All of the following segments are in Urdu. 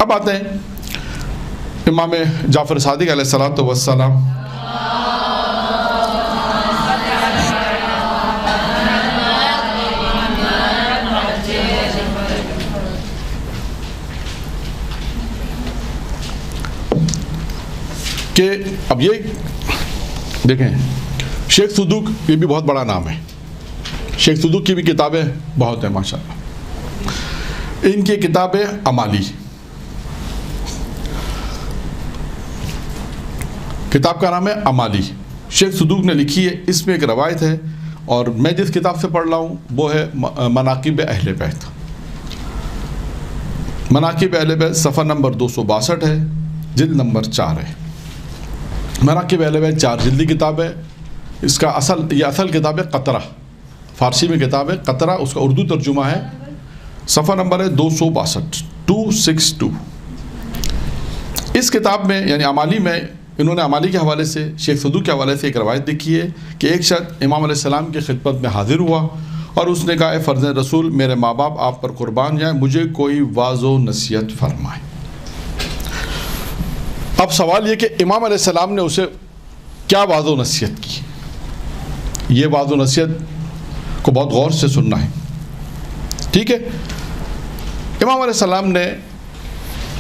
اب آتے ہیں امام جعفر صادق علیہ الصلوۃ والسلام. کہ اب یہ دیکھیں شیخ صدوق یہ بھی بہت بڑا نام ہے. شیخ صدوق کی بھی کتابیں بہت ہیں ماشاءاللہ. ان کی کتاب ہے امالی. کتاب کا نام ہے امالی. شیخ صدوق نے لکھی ہے. اس میں ایک روایت ہے اور میں جس کتاب سے پڑھ رہا ہوں وہ ہے مناقب اہل بیت. مناقب اہل بیت صفحہ نمبر 262 ہے, جلد نمبر 4 ہے. مناقب اہل بیت 4 جلدی کتاب ہے. اس کا یہ اصل کتاب ہے قطرہ, فارسی میں کتاب ہے قطرہ, اس کا اردو ترجمہ ہے. صفحہ نمبر ہے 262. اس کتاب میں یعنی امالی میں انہوں نے امالی کے حوالے سے شیخ صدوق کے حوالے سے ایک روایت لکھی ہے کہ ایک شخص امام علیہ السلام کی خدمت میں حاضر ہوا اور اس نے کہا اے فرزند رسول میرے ماں باپ آپ پر قربان جائیں, مجھے کوئی واعظ و نصیحت فرمائیں. اب سوال یہ کہ امام علیہ السلام نے اسے کیا واعظ و نصیحت کی. یہ واعظ و نصیحت کو بہت غور سے سننا ہے. ٹھیک ہے, امام علیہ السلام نے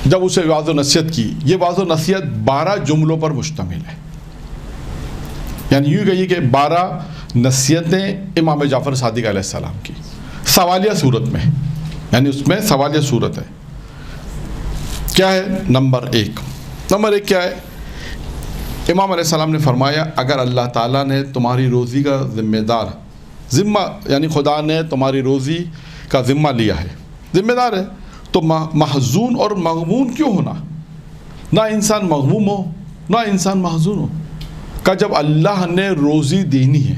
جب اسے واعظ و نصیحت کی, یہ واعظ و نصیحت 12 جملوں پر مشتمل ہے. یعنی یوں کہیے کہ 12 نصیحتیں امام جعفر صادق علیہ السلام کی سوالیہ صورت میں, یعنی اس میں سوالیہ صورت ہے. کیا ہے؟ نمبر ایک کیا ہے؟ امام علیہ السلام نے فرمایا اگر اللہ تعالیٰ نے تمہاری روزی کا ذمہ یعنی خدا نے تمہاری روزی کا ذمہ لیا ہے, ذمہ دار ہے, تو محزون اور مغمون کیوں ہونا؟ نہ انسان مغموم ہو نہ انسان محزون ہو. کہ جب اللہ نے روزی دینی ہے,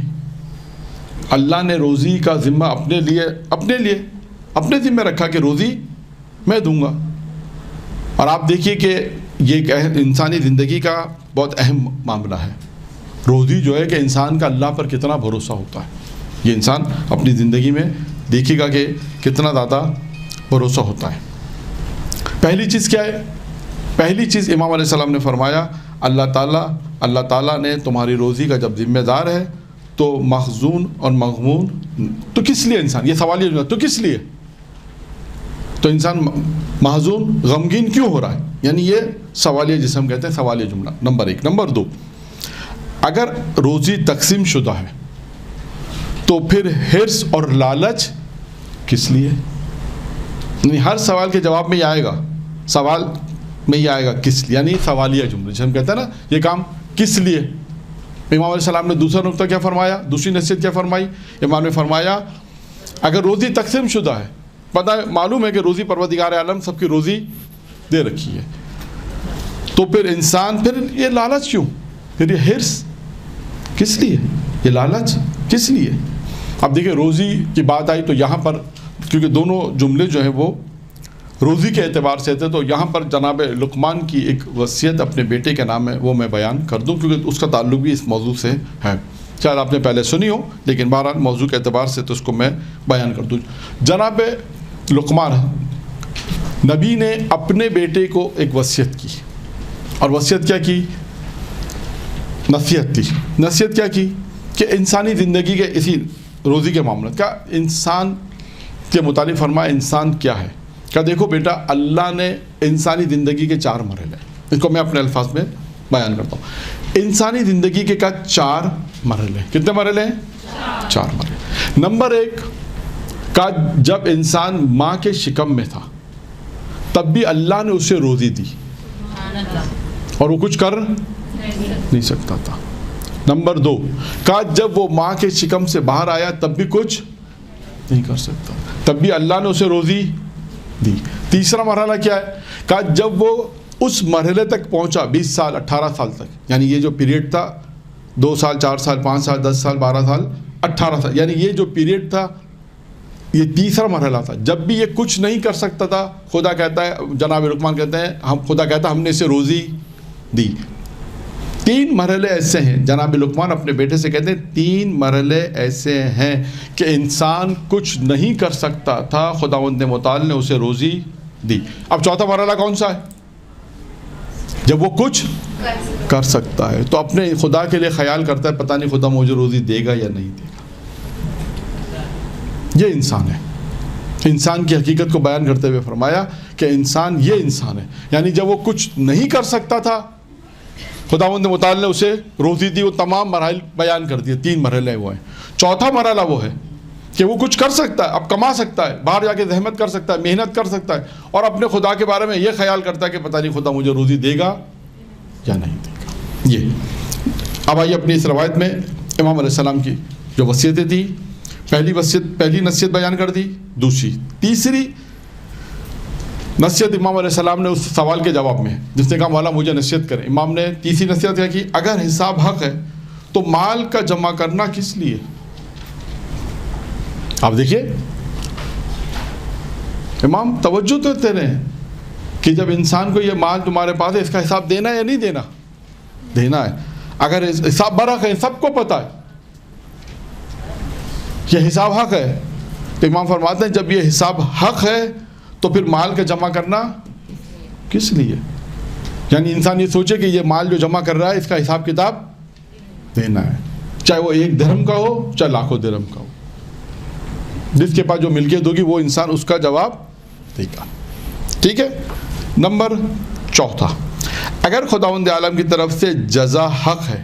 اللہ نے روزی کا ذمہ اپنے ذمہ رکھا کہ روزی میں دوں گا. اور آپ دیکھیے کہ یہ انسانی زندگی کا بہت اہم معاملہ ہے. روزی جو ہے کہ انسان کا اللہ پر کتنا بھروسہ ہوتا ہے. یہ انسان اپنی زندگی میں دیکھے گا کہ کتنا زیادہ بھروسہ ہوتا ہے. پہلی چیز کیا ہے؟ پہلی چیز امام علیہ السلام نے فرمایا اللہ تعالیٰ نے تمہاری روزی کا جب ذمہ دار ہے تو محزون اور مغمون تو کس لیے انسان, یہ سوال یہ تو کس لیے, تو انسان محزون غمگین کیوں ہو رہا ہے؟ یعنی یہ سوالیہ جسے ہم کہتے ہیں سوالیہ جملہ. نمبر 1. نمبر 2, اگر روزی تقسیم شدہ ہے تو پھر حرص اور لالچ کس لیے؟ یعنی ہر سوال کے جواب میں یہ آئے گا, سوال میں یہ آئے گا کس لیے, یعنی سوالیہ جملہ جسے ہم کہتے ہیں نا یہ کام کس لیے. امام علیہ السلام نے دوسرا نقطہ کیا فرمایا, دوسری نصیحت کیا فرمائی؟ امام نے فرمایا اگر روزی تقسیم شدہ ہے, پتہ ہے معلوم ہے کہ روزی پروردگار عالم سب کی روزی دے رکھی ہے, تو پھر انسان پھر یہ لالچ کیوں, پھر یہ حرص کس لیے, یہ لالچ کس لیے؟ اب دیکھیں روزی کی بات آئی تو یہاں پر کیونکہ دونوں جملے جو ہیں وہ روزی کے اعتبار سے تھے, تو یہاں پر جناب لقمان کی ایک وصیت اپنے بیٹے کے نام ہے وہ میں بیان کر دوں کیونکہ اس کا تعلق بھی اس موضوع سے ہے. شاید آپ نے پہلے سنی ہو لیکن بہرحال موضوع کے اعتبار سے تو اس کو میں بیان کر دوں. جناب لقمان نبی نے اپنے بیٹے کو ایک وصیت کی, اور وصیت کیا کی؟ نصیحت کیا کی کہ انسانی زندگی کے اسی روزی کے معاملات کا انسان کے متعلق فرمایا انسان کیا ہے. کیا دیکھو بیٹا اللہ نے انسانی زندگی کے 4 مرحلے, اس کو میں اپنے الفاظ میں بیان کرتا ہوں. انسانی زندگی کے 4 مرحلے, کتنے مرحلے ہیں؟ 4 مرحلے. نمبر 1 کا جب انسان ماں کے شکم میں تھا تب بھی اللہ نے اسے روزی دی اور وہ کچھ کر نہیں سکتا تھا. نمبر 2 کا جب وہ ماں کے شکم سے باہر آیا تب بھی کچھ نہیں کر سکتا, تب بھی اللہ نے اسے روزی دی. تیسرا مرحلہ کیا ہے؟ کہ جب وہ اس مرحلے تک پہنچا 20 سال 18 سال تک, یعنی یہ جو پیریڈ تھا 2 سال 4 سال 5 سال 10 سال 12 سال 18 سال, یعنی یہ جو پیریڈ تھا یہ تیسرا مرحلہ تھا. جب بھی یہ کچھ نہیں کر سکتا تھا خدا کہتا ہے, جناب لقمان کہتے ہیں خدا کہتا ہے ہم نے اسے روزی دی. 3 مرحلے ایسے ہیں, جناب لقمان اپنے بیٹے سے کہتے ہیں 3 مرحلے ایسے ہیں کہ انسان کچھ نہیں کر سکتا تھا, خداوند متعال نے اسے روزی دی. اب چوتھا مرحلہ کون سا ہے؟ جب وہ کچھ کر سکتا ہے تو اپنے خدا کے لیے خیال کرتا ہے پتہ نہیں خدا مجھے روزی دے گا یا نہیں دے گا. یہ انسان ہے. انسان کی حقیقت کو بیان کرتے ہوئے فرمایا کہ انسان یہ انسان ہے. یعنی جب وہ کچھ نہیں کر سکتا تھا خداوند متعال نے اسے روزی دی. وہ تمام مراحل بیان کر دیے. 3 مرحلے وہ ہیں. چوتھا مرحلہ وہ ہے کہ وہ کچھ کر سکتا ہے, اب کما سکتا ہے, باہر جا کے زحمت کر سکتا ہے, محنت کر سکتا ہے, اور اپنے خدا کے بارے میں یہ خیال کرتا ہے کہ پتہ نہیں خدا مجھے روزی دے گا یا نہیں دے گا. یہ اب آئیے اپنی اس روایت میں امام علیہ السلام کی جو وصیتیں تھیں, پہلی نصیحت بیان کر دی, دوسری تیسری نصیحت امام علیہ السلام نے اس سوال کے جواب میں, جس نے کہا مولا مجھے نصیحت کریں, امام نے تیسری نصیحت کیا کہ اگر حساب حق ہے تو مال کا جمع کرنا کس لیے؟ آپ دیکھیے امام توجہ تو دیتے ہیں کہ جب انسان کو یہ مال تمہارے پاس ہے اس کا حساب دینا ہے یا نہیں دینا؟ دینا ہے. اگر حساب برحق ہے, سب کو پتہ ہے یہ حساب حق ہے, تو امام فرماتے ہیں جب یہ حساب حق ہے تو پھر مال کا جمع کرنا کس لیے؟ یعنی انسان یہ سوچے کہ یہ مال جو جمع کر رہا ہے اس کا حساب کتاب دینا ہے, چاہے وہ 1 درہم کا ہو چاہے لاکھوں درہم کا ہو. جس کے پاس جو ملکیت ہوگی وہ انسان اس کا جواب دے گا. ٹھیک ہے. نمبر 4, اگر خداوند عالم کی طرف سے جزا حق ہے,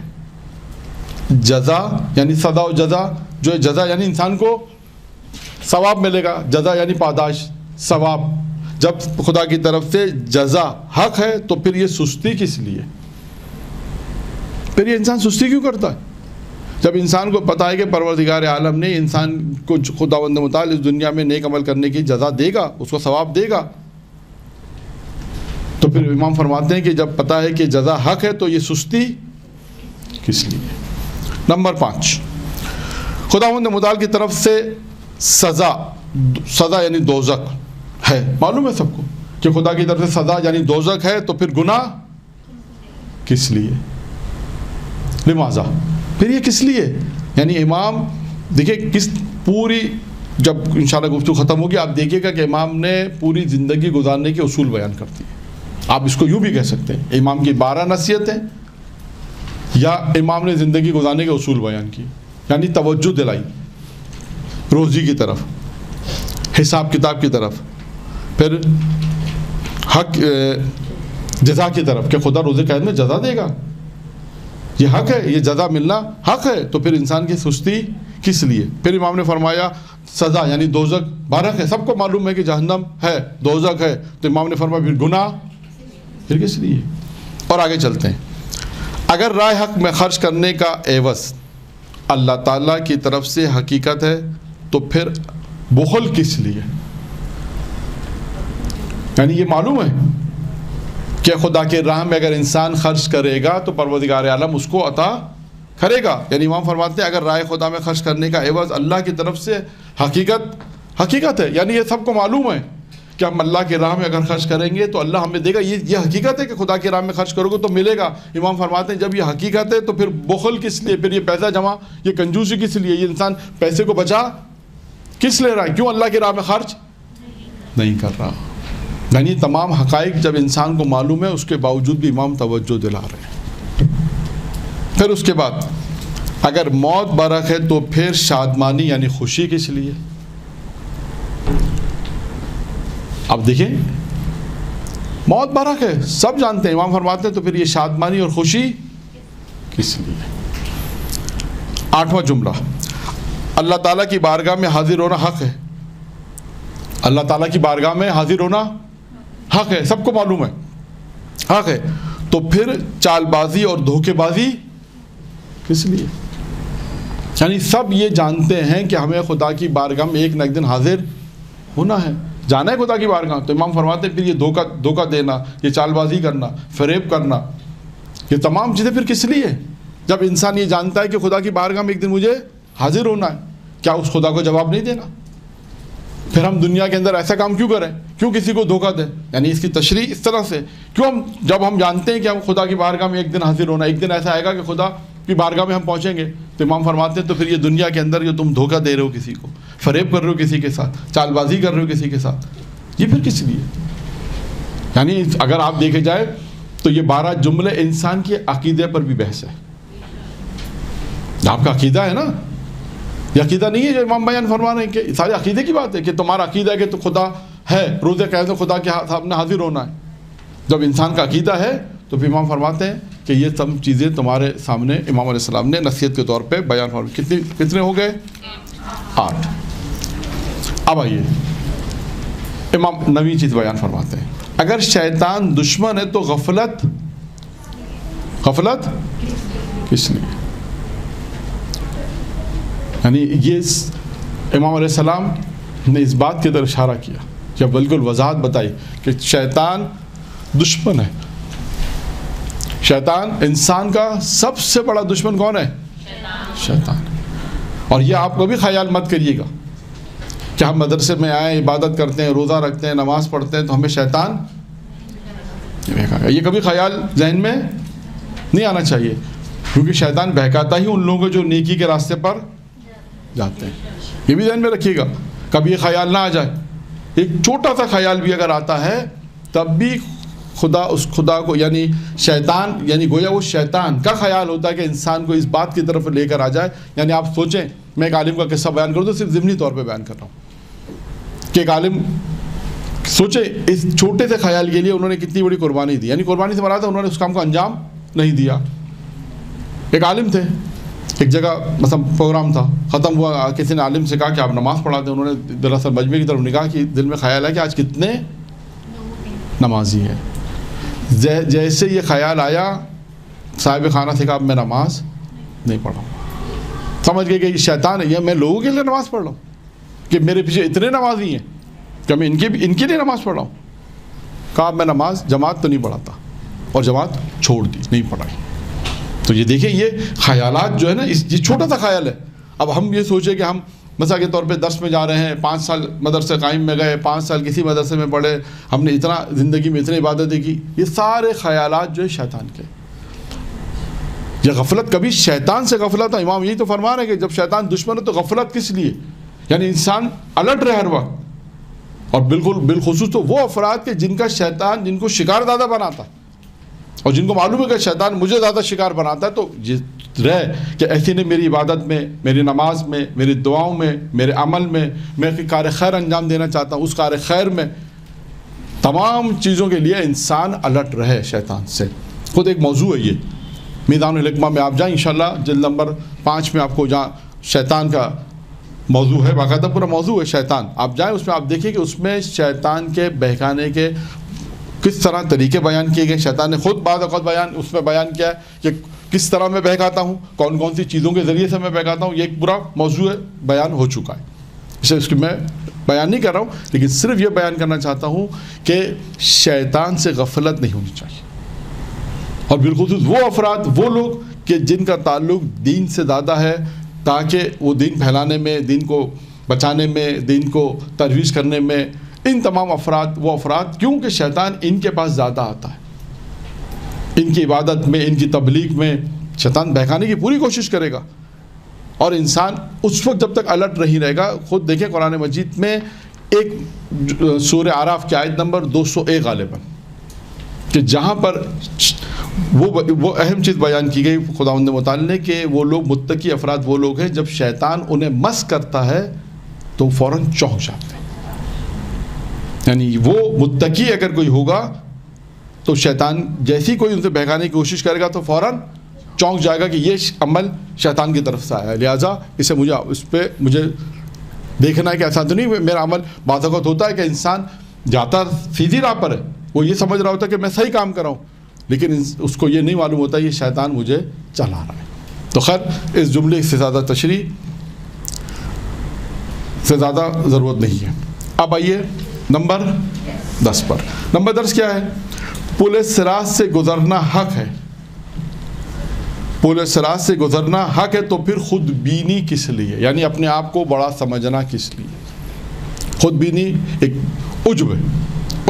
جزا یعنی سزا و جزا, جو جزا یعنی انسان کو ثواب ملے گا, جزا یعنی پاداش ثواب, جب خدا کی طرف سے جزا حق ہے تو پھر یہ سستی کس لیے؟ پھر یہ انسان سستی کیوں کرتا ہے؟ جب انسان کو پتہ ہے کہ پروردگار عالم نے انسان کو خداوند متعال اس دنیا میں نیک عمل کرنے کی جزا دے گا, اس کو ثواب دے گا, تو پھر امام فرماتے ہیں کہ جب پتہ ہے کہ جزا حق ہے تو یہ سستی کس لیے؟ نمبر 5, خداوند متعال کی طرف سے سزا یعنی دوزخ ہے. معلوم ہے سب کو کہ خدا کی طرف سے سزا یعنی دوزخ ہے, تو پھر گناہ کس لیے؟ لماذا؟ پھر یہ کس لیے؟ یعنی امام دیکھیں کس پوری, جب انشاءاللہ گفتگو ختم ہوگی آپ دیکھیے گا کہ امام نے پوری زندگی گزارنے کے اصول بیان کر دیے. آپ اس کو یوں بھی کہہ سکتے ہیں امام کی 12 نصیحتیں یا امام نے زندگی گزارنے کے اصول بیان کیے. یعنی توجہ دلائی روزی کی طرف, حساب کتاب کی طرف, پھر حق جزا کی طرف کہ خدا روزے قید میں جزا دے گا, یہ حق ہے, یہ جزا ملنا حق ہے, تو پھر انسان کی سستی کس لیے؟ پھر امام نے فرمایا سزا یعنی دوزخ برحق ہے, سب کو معلوم ہے کہ جہنم ہے, دوزخ ہے, تو امام نے فرمایا پھر گناہ پھر کس لیے؟ اور آگے چلتے ہیں. اگر رائے حق میں خرچ کرنے کا عوض اللہ تعالیٰ کی طرف سے حقیقت ہے تو پھر بخل کس لیے؟ یعنی یہ معلوم ہے کہ خدا کے راہ میں اگر انسان خرچ کرے گا تو پروردگار عالم اس کو عطا کرے گا. یعنی امام فرماتے ہیں اگر رائے خدا میں خرچ کرنے کا عوض اللہ کی طرف سے حقیقت ہے, یعنی یہ سب کو معلوم ہے کہ ہم اللہ کے راہ میں اگر خرچ کریں گے تو اللہ ہمیں دے گا, یہ حقیقت ہے کہ خدا کے راہ میں خرچ کرو گے تو ملے گا. امام فرماتے ہیں جب یہ حقیقت ہے تو پھر بخل کس لیے, پھر یہ پیسہ جمع, یہ کنجوسی کس لیے, یہ انسان پیسے کو بچا کس لے رہا ہے, کیوں اللہ کے راہ میں خرچ نہیں کر رہا؟ یعنی تمام حقائق جب انسان کو معلوم ہے اس کے باوجود بھی امام توجہ دلا رہے ہیں. پھر اس کے بعد اگر موت برحق ہے تو پھر شادمانی یعنی خوشی کس لیے؟ اب دیکھیں موت برحق ہے, سب جانتے ہیں, امام فرماتے ہیں تو پھر یہ شادمانی اور خوشی کس لیے؟ 8واں جملہ, اللہ تعالیٰ کی بارگاہ میں حاضر ہونا حق ہے. اللہ تعالیٰ کی بارگاہ میں حاضر ہونا حق ہے, سب کو معلوم ہے حق ہے, تو پھر چال بازی اور دھوکے بازی کس لیے؟ یعنی سب یہ جانتے ہیں کہ ہمیں خدا کی بارگاہ میں ایک نہ ایک دن حاضر ہونا ہے, جانا ہے خدا کی بارگاہ. تو امام فرماتے ہیں پھر یہ دھوکہ دینا, یہ چال بازی کرنا, فریب کرنا, یہ تمام چیزیں پھر کس لیے؟ جب انسان یہ جانتا ہے کہ خدا کی بارگاہ میں ایک دن مجھے حاضر ہونا ہے, کیا اس خدا کو جواب نہیں دینا؟ پھر ہم دنیا کے اندر ایسا کام کیوں کریں, کیوں کسی کو دھوکہ دیں؟ یعنی اس کی تشریح اس طرح سے, کیوں جب ہم جانتے ہیں کہ ہم خدا کی بارگاہ میں ایک دن حاضر ہونا, ایک دن ایسا آئے گا کہ خدا کی بارگاہ میں ہم پہنچیں گے, تو امام فرماتے ہیں تو پھر یہ دنیا کے اندر جو تم دھوکہ دے رہے ہو کسی کو, فریب کر رہے ہو کسی کے ساتھ, چال بازی کر رہے ہو کسی کے ساتھ, یہ پھر کس لیے؟ یعنی اگر آپ دیکھے جائے تو یہ 12 جملے انسان کے عقیدے پر بھی بحث ہے. آپ کا عقیدہ ہے نا, یہ عقیدہ نہیں ہے جو امام بیان فرما رہے ہیں کہ سارے عقیدے کی بات ہے کہ تمہارا عقیدہ ہے کہ تو خدا ہے, روز قیامت خدا کے سامنے حاضر ہونا ہے. جب انسان کا عقیدہ ہے تو پھر امام فرماتے ہیں کہ یہ سب چیزیں تمہارے سامنے امام علیہ السلام نے نصیحت کے طور پہ بیان فرمائی. کتنے ہو گئے؟ 8. اب آئیے امام نویں چیز بیان فرماتے ہیں, اگر شیطان دشمن ہے تو غفلت کس لیے؟ یعنی یہ امام علیہ السلام نے اس بات کی طرف اشارہ کیا جب بالکل وضاحت بتائی کہ شیطان دشمن ہے. شیطان انسان کا سب سے بڑا دشمن کون ہے؟ شیطان. اور یہ آپ کو بھی خیال مت کریے گا کہ ہم مدرسے میں آئیں, عبادت کرتے ہیں, روزہ رکھتے ہیں, نماز پڑھتے ہیں تو ہمیں شیطان یہ کبھی خیال ذہن میں نہیں آنا چاہیے, کیونکہ شیطان بہکاتا ہی ان لوگوں کو جو نیکی کے راستے پر جاتے ہیں. یہ بھی ذہن میں رکھیے گا, کبھی یہ خیال نہ آ جائے. ایک چھوٹا سا خیال بھی اگر آتا ہے تب بھی اس خدا کو یعنی شیطان یعنی گویا وہ شیطان کا خیال ہوتا ہے کہ انسان کو اس بات کی طرف لے کر آ جائے. یعنی آپ سوچیں, میں ایک عالم کا قصہ بیان کروں تو صرف ضمنی طور پہ بیان کر رہا ہوں کہ ایک عالم سوچے اس چھوٹے سے خیال کے لیے انہوں نے کتنی بڑی قربانی دی. یعنی قربانی سے مراد ہے انہوں نے اس کام کو انجام نہیں دیا. ایک عالم تھے, ایک جگہ مثلا پروگرام تھا, ختم ہوا, کسی نے عالم سے کہا کہ آپ نماز پڑھا دیں. انہوں نے دراصل مجمع کی طرف نکاح کی, دل میں خیال ہے کہ آج کتنے نمازی ہیں. جیسے یہ خیال آیا صاحب خانہ سے کہا اب میں نماز نہیں پڑھا. سمجھ گئے کہ یہ شیطان ہے, یہ میں لوگوں کے لیے نماز پڑھ رہا ہوں کہ میرے پیچھے اتنے نمازی ہیں کہ میں ان کے لیے نماز پڑھ رہا ہوں. کہا میں نماز جماعت تو نہیں پڑھاتا اور جماعت چھوڑ دی, نہیں پڑھائی. تو یہ دیکھیں یہ خیالات جو ہے نا, یہ چھوٹا سا خیال ہے. اب ہم یہ سوچیں کہ ہم مثال کے طور پہ درس میں جا رہے ہیں, 5 سال مدرسے قائم میں گئے, 5 سال کسی مدرسے میں پڑھے, ہم نے اتنا زندگی میں اتنی عبادتیں کی. یہ سارے خیالات جو ہے شیطان کے. یہ غفلت کبھی شیطان سے غفلت ہے. امام یہی تو فرما رہے ہیں کہ جب شیطان دشمن ہے تو غفلت کس لیے؟ یعنی انسان الرٹ رہے ہر وقت. اور بالخصوص تو وہ افراد کے جن کا شیطان جن کو شکار زیادہ بناتا اور جن کو معلوم ہے کہ شیطان مجھے زیادہ شکار بناتا ہے, تو یہ رہے کہ ایسی نے میری عبادت میں, میری نماز میں, میری دعاؤں میں, میرے عمل میں کار خیر انجام دینا چاہتا ہوں, اس کار خیر میں تمام چیزوں کے لیے انسان الرٹ رہے شیطان سے. خود ایک موضوع ہے یہ, میدان الحکمہ میں آپ جائیں انشاءاللہ جلد نمبر 5 میں آپ کو جہاں شیطان کا موضوع ہے, باقاعدہ پورا موضوع ہے شیطان, آپ جائیں اس میں آپ دیکھیں کہ اس میں شیطان کے بہکانے کے کس طرح طریقے بیان کیے گئے. شیطان نے خود بعض اوقات اس میں بیان کیا ہے کہ کس طرح میں بہکاتا ہوں, کون کون سی چیزوں کے ذریعے سے میں بہکاتا ہوں. یہ ایک پورا موضوع بیان ہو چکا ہے, اس کی میں بیان نہیں کر رہا ہوں, لیکن صرف یہ بیان کرنا چاہتا ہوں کہ شیطان سے غفلت نہیں ہونی چاہیے. اور بالخصوص وہ افراد, وہ لوگ کہ جن کا تعلق دین سے زیادہ ہے, تاکہ وہ دین پھیلانے میں, دین کو بچانے میں, دین کو ترویج کرنے میں, ان تمام وہ افراد کیونکہ شیطان ان کے پاس زیادہ آتا ہے, ان کی عبادت میں, ان کی تبلیغ میں شیطان بہکانے کی پوری کوشش کرے گا. اور انسان اس وقت جب تک الرٹ نہیں رہے گا. خود دیکھیں قرآن مجید میں ایک سورہ اعراف کی آیت نمبر 201 غالباً کہ جہاں پر وہ اہم چیز بیان کی گئی خداوند متعال نے کہ وہ لوگ متقی افراد وہ لوگ ہیں جب شیطان انہیں مس کرتا ہے تو فوراً چونک جاتے ہیں. یعنی وہ متقی اگر کوئی ہوگا تو شیطان جیسی کوئی ان سے بہکانے کی کوشش کرے گا تو فوراً چونک جائے گا کہ یہ عمل شیطان کی طرف سے آیا ہے, لہٰذا اس پہ مجھے دیکھنا ہے کہ ایسا تو نہیں میرا عمل. بعض اوقات ہوتا ہے کہ انسان جاتا سیدھی راہ پر ہے, وہ یہ سمجھ رہا ہوتا ہے کہ میں صحیح کام کر رہا ہوں, لیکن اس کو یہ نہیں معلوم ہوتا یہ شیطان مجھے چلا رہا ہے. تو خیر اس جملے سے زیادہ تشریح سے زیادہ ضرورت نہیں ہے. اب آئیے نمبر 10 پر. نمبر 10 کیا ہے؟ پل صراط سے گزرنا حق ہے. پل صراط سے گزرنا حق ہے تو پھر خود بینی کس لیے؟ یعنی اپنے آپ کو بڑا سمجھنا کس لیے؟ خود بینی ایک عجب ہے,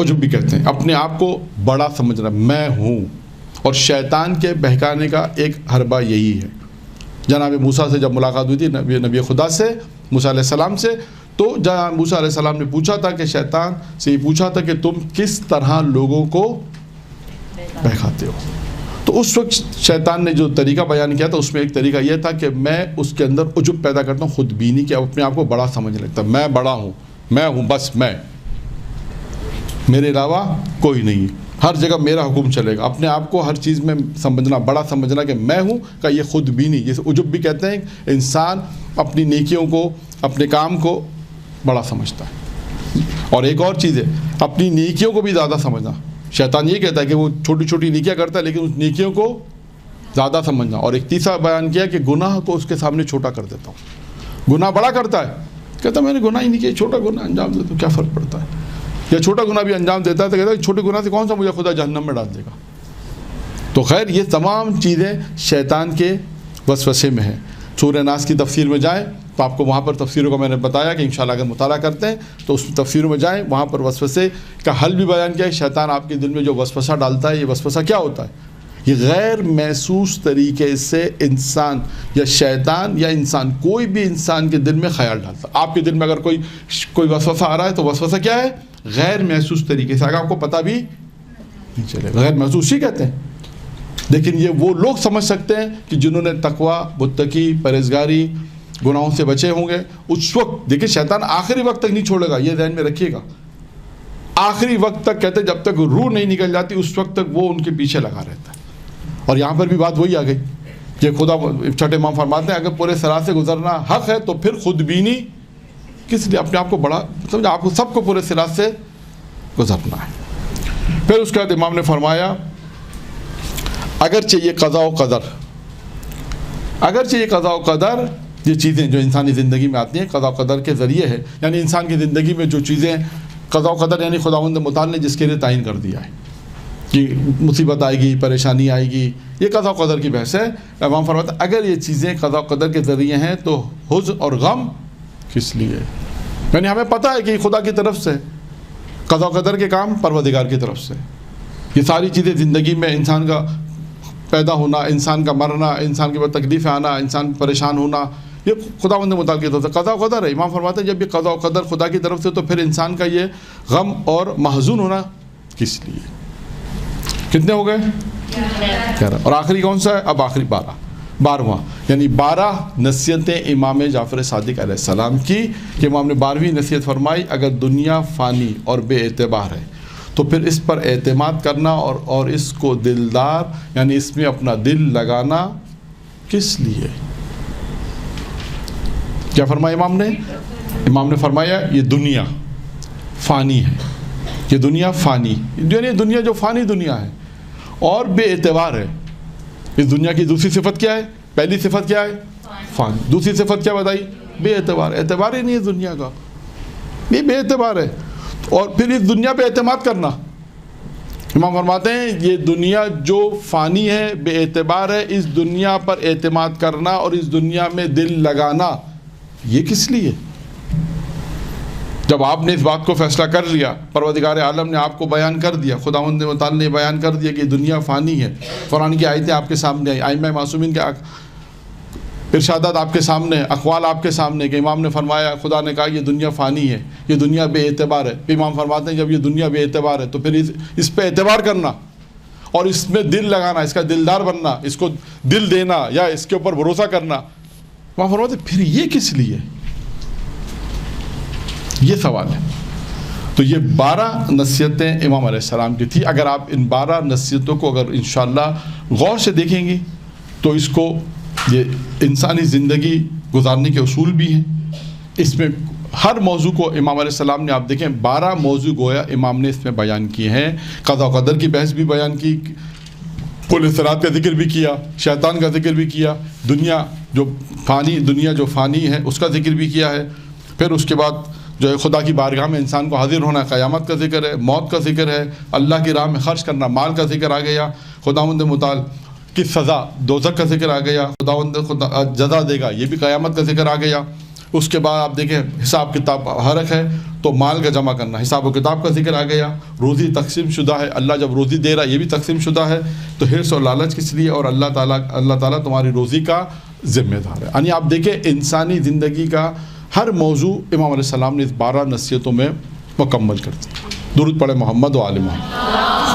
عجب بھی کہتے ہیں, اپنے آپ کو بڑا سمجھنا, میں ہوں. اور شیطان کے بہکانے کا ایک حربہ یہی ہے. جناب موسیٰ سے جب ملاقات ہوئی تھی نبی خدا سے, موسیٰ علیہ السلام سے, تو جہاں موسیٰ علیہ السلام نے پوچھا تھا کہ شیطان سے یہ پوچھا تھا کہ تم کس طرح لوگوں کو بہکاتے ہو، تو اس وقت شیطان نے جو طریقہ بیان کیا تھا اس میں ایک طریقہ یہ تھا کہ میں اس کے اندر عجب پیدا کرتا ہوں، خود بینی، کہ اپنے آپ کو بڑا سمجھنے لگتا، میں بڑا ہوں، میں ہوں، بس میں، میرے علاوہ کوئی نہیں، ہر جگہ میرا حکم چلے گا، اپنے آپ کو ہر چیز میں سمجھنا، بڑا سمجھنا کہ میں ہوں کا یہ خود بینی، جسے عجب بھی کہتے ہیں، انسان اپنی نیکیوں کو، اپنے کام کو بڑا سمجھتا ہے۔ اور ایک اور چیز ہے اپنی نیکیوں کو بھی زیادہ سمجھنا، شیطان یہ کہتا ہے کہ وہ چھوٹی چھوٹی نیکیاں کرتا ہے لیکن اس نیکیوں کو زیادہ سمجھنا۔ اور ایک تیسرا بیان کیا کہ گناہ کو اس کے سامنے چھوٹا کر دیتا ہوں، گناہ بڑا کرتا ہے، کہتا میں نے گناہ ہی نہیں کیا، چھوٹا گناہ انجام دے تو کیا فرق پڑتا ہے، یا چھوٹا گناہ بھی انجام دیتا ہے تو کہتا ہے چھوٹے گناہ سے کون سا مجھے خدا جہنم میں ڈال دے گا۔ تو خیر یہ تمام چیزیں شیطان کے وسوسے میں ہیں۔ سورہ ناس کی تفسیر میں جائیں تو آپ کو وہاں پر تفسیروں کا میں نے بتایا کہ انشاءاللہ اگر مطالعہ کرتے ہیں تو اس تفسیروں میں جائیں، وہاں پر وسوسے کا حل بھی بیان کیا ہے۔ شیطان آپ کے دل میں جو وسوسہ ڈالتا ہے، یہ وسوسہ کیا ہوتا ہے؟ یہ غیر محسوس طریقے سے انسان یا شیطان یا انسان، کوئی بھی انسان کے دل میں خیال ڈالتا ہے۔ آپ کے دل میں اگر کوئی وسوسہ آ رہا ہے تو وسوسہ کیا ہے؟ غیر محسوس طریقے سے، اگر آپ کو پتہ بھی نہیں چلے، غیر محسوس ہی کہتے ہیں۔ لیکن یہ وہ لوگ سمجھ سکتے ہیں کہ جنہوں نے تقوی، متقی، پرہیزگاری، گناہوں سے بچے ہوں گے۔ اس وقت دیکھیں شیطان آخری وقت تک نہیں چھوڑے گا، یہ ذہن میں رکھیے گا، آخری وقت تک کہتے ہیں جب تک روح نہیں نکل جاتی اس وقت تک وہ ان کے پیچھے لگا رہتا ہے۔ اور یہاں پر بھی بات وہی آ گئی کہ خدا چھٹے امام فرماتے ہیں اگر پورے صراط سے گزرنا حق ہے تو پھر خود بینی کس لیے؟ اپنے آپ کو بڑا سمجھا، آپ کو سب کو پورے صراط سے گزرنا ہے۔ پھر اس کے بعد امام نے فرمایا اگرچہ یہ قضاء و قدر، اگرچہ یہ قضاء و قدر، یہ چیزیں جو انسانی زندگی میں آتی ہیں قضاء و قدر کے ذریعے ہے، یعنی انسان کی زندگی میں جو چیزیں قضاء و قدر یعنی خداوند متعال نے جس کے لیے تعین کر دیا ہے کہ مصیبت آئے گی، پریشانی آئے گی، یہ قضاء و قدر کی بحث ہے۔ امام فرماتے ہیں اگر یہ چیزیں قضاء و قدر کے ذریعے ہیں تو حزن اور غم کس لیے؟ یعنی ہمیں پتہ ہے کہ خدا کی طرف سے قضاء و قدر کے کام، پروردگار کی طرف سے یہ ساری چیزیں زندگی میں انسان کا پیدا ہونا، انسان کا مرنا، انسان کے بعد تکلیفیں آنا، انسان پریشان ہونا، یہ خداوند متعال کی طرف سے قضاء و قدر ہے۔ امام فرماتے ہیں جب یہ قضاء و قدر خدا کی طرف سے تو پھر انسان کا یہ غم اور محزون ہونا کس لیے؟ کتنے ہو گئے؟ 11۔ اور آخری کون سا ہے؟ اب آخری 12واں، یعنی 12 نصیحتیں امام جعفر صادق علیہ السلام کی، کہ امام نے 12ویں نصیحت فرمائی اگر دنیا فانی اور بے اعتبار ہے تو پھر اس پر اعتماد کرنا اور اس کو دلدار یعنی اس میں اپنا دل لگانا کس لیے؟ کیا فرمایا امام نے؟ امام نے فرمایا یہ دنیا فانی ہے، یہ دنیا فانی، یعنی دنیا جو فانی دنیا ہے اور بے اعتبار ہے۔ اس دنیا کی دوسری صفت کیا ہے؟ پہلی صفت کیا ہے؟ فانی۔ دوسری صفت کیا بتائی؟ بے اعتبار، اعتبار ہی نہیں ہے دنیا کا، یہ بے اعتبار ہے۔ اور پھر اس دنیا پہ اعتماد کرنا، امام فرماتے ہیں یہ دنیا جو فانی ہے، بے اعتبار ہے، اس دنیا پر اعتماد کرنا اور اس دنیا میں دل لگانا یہ کس لیے؟ جب آپ نے اس بات کو فیصلہ کر لیا، پروردگار عالم نے آپ کو بیان کر دیا، خداوند متعال نے بیان کر دیا کہ دنیا فانی ہے، قرآن کی آیتیں آپ کے سامنے آئی، ائمہ معصومین کے ارشادات آپ کے سامنے، اقوال آپ کے سامنے، کہ امام نے فرمایا، خدا نے کہا یہ دنیا فانی ہے، یہ دنیا بے اعتبار ہے۔ امام فرماتے ہیں جب یہ دنیا بے اعتبار ہے تو پھر اس پہ اعتبار کرنا اور اس میں دل لگانا، اس کا دلدار بننا، اس کو دل دینا یا اس کے اوپر بھروسہ کرنا، امام فرماتے ہیں پھر یہ کس لیے؟ یہ سوال ہے۔ تو یہ 12 نصیحتیں امام علیہ السلام کی تھی۔ اگر آپ ان 12 نصیحتوں کو اگر انشاءاللہ غور سے دیکھیں گے تو اس کو یہ انسانی زندگی گزارنے کے اصول بھی ہیں۔ اس میں ہر موضوع کو امام علیہ السلام نے، آپ دیکھیں 12 موضوع گویا امام نے اس میں بیان کیے ہیں۔ قضاء و قدر کی بحث بھی بیان کی، پل صراط کا ذکر بھی کیا، شیطان کا ذکر بھی کیا، دنیا جو فانی ہے اس کا ذکر بھی کیا ہے۔ پھر اس کے بعد جو ہے خدا کی بارگاہ میں انسان کو حاضر ہونا، قیامت کا ذکر ہے، موت کا ذکر ہے، اللہ کی راہ میں خرچ کرنا، مال کا ذکر آ گیا، خداوند متعال کی سزا دوزخ کا ذکر آ گیا، خداوند جزا دے گا، یہ بھی قیامت کا ذکر آ گیا۔ اس کے بعد آپ دیکھیں حساب کتاب حرق ہے تو مال کا جمع کرنا، حساب و کتاب کا ذکر آ گیا، روزی تقسیم شدہ ہے، اللہ جب روزی دے رہا ہے یہ بھی تقسیم شدہ ہے، تو حرص اور لالچ کس لیے؟ اور اللہ تعالیٰ تمہاری روزی کا ذمہ دار ہے۔ یعنی آپ دیکھیں انسانی زندگی کا ہر موضوع امام علیہ السلام نے اس 12 نصیحتوں میں مکمل کر دی. درود پڑھے محمد و آل محمد.